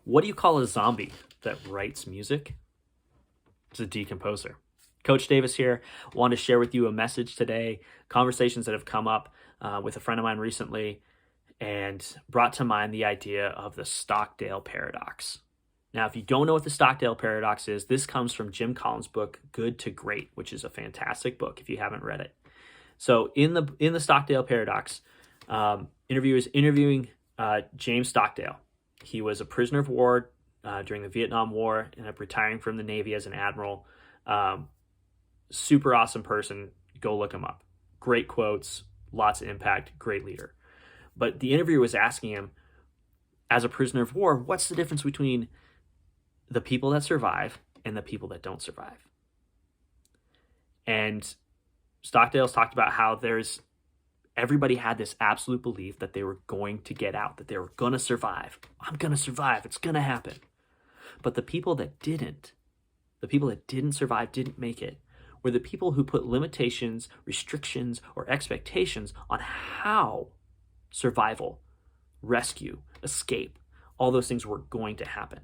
What do you call a zombie that writes music? It's a decomposer. Coach Davis here. Want to share with you a message today, conversations that have come up with a friend of mine recently, and brought to mind the idea of the Stockdale Paradox. Now, if you don't know what the Stockdale Paradox is, this comes from Jim Collins' book, Good to Great, which is a fantastic book if you haven't read it. So in the Stockdale Paradox, interviewer is interviewing James Stockdale. He was a prisoner of war during the Vietnam War, ended up retiring from the Navy as an admiral. Super awesome person. Go look him up. Great quotes, lots of impact, great leader. But the interviewer was asking him, as a prisoner of war, what's the difference between the people that survive and the people that don't survive? And Stockdale's talked about how everybody had this absolute belief that they were going to get out, that they were going to survive. I'm going to survive. It's going to happen. But the people that didn't survive, didn't make it, were the people who put limitations, restrictions, or expectations on how survival, rescue, escape, all those things were going to happen.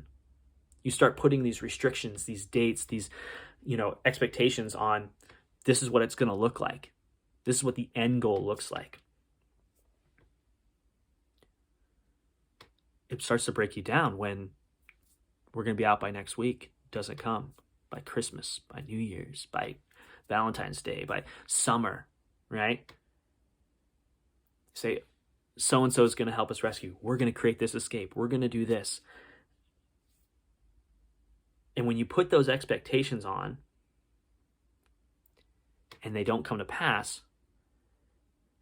You start putting these restrictions, these dates, these, expectations on this is what it's going to look like. This is what the end goal looks like. It starts to break you down when we're going to be out by next week. Doesn't come. By Christmas, by New Year's, by Valentine's Day, by summer, right? Say, so-and-so is going to help us rescue. We're going to create this escape. We're going to do this. And when you put those expectations on and they don't come to pass,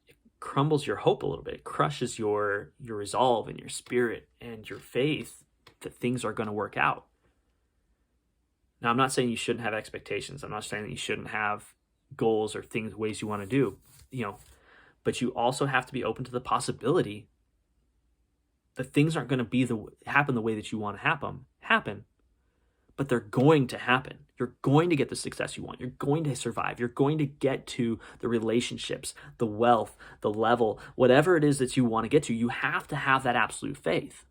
it crumbles your hope a little bit. It crushes your resolve and your spirit and your faith that things are going to work out. Now, I'm not saying you shouldn't have expectations. I'm not saying that you shouldn't have goals or ways you want to do, but you also have to be open to the possibility that things aren't going to happen the way that you want to happen, but they're going to happen. You're going to get the success you want. You're going to survive. You're going to get to the relationships, the wealth, the level, whatever it is that you want to get to. You have to have that absolute faith.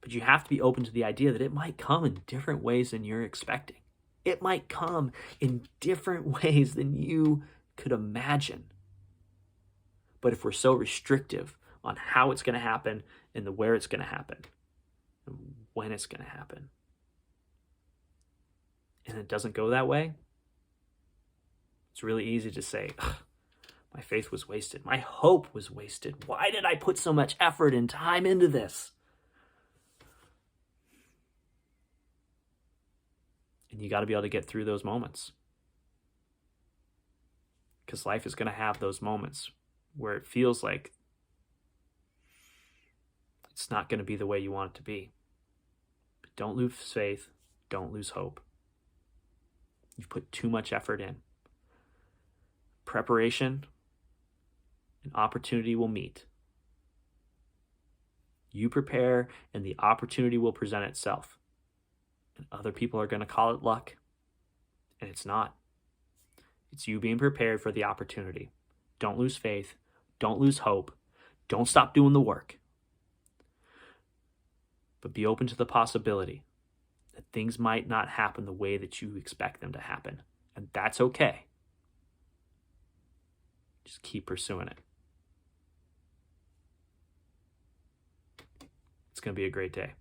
But you have to be open to the idea that it might come in different ways than you're expecting. It might come in different ways than you could imagine. But if we're so restrictive on how it's going to happen and where it's going to happen and when it's going to happen, and it doesn't go that way, it's really easy to say, my faith was wasted. My hope was wasted. Why did I put so much effort and time into this? And you got to be able to get through those moments. Because life is going to have those moments where it feels like it's not going to be the way you want it to be. But don't lose faith. Don't lose hope. You've put too much effort in. Preparation and opportunity will meet. You prepare and the opportunity will present itself. And other people are going to call it luck. And it's not. It's you being prepared for the opportunity. Don't lose faith. Don't lose hope. Don't stop doing the work. But be open to the possibility that things might not happen the way that you expect them to happen. And that's okay. Just keep pursuing it. It's going to be a great day.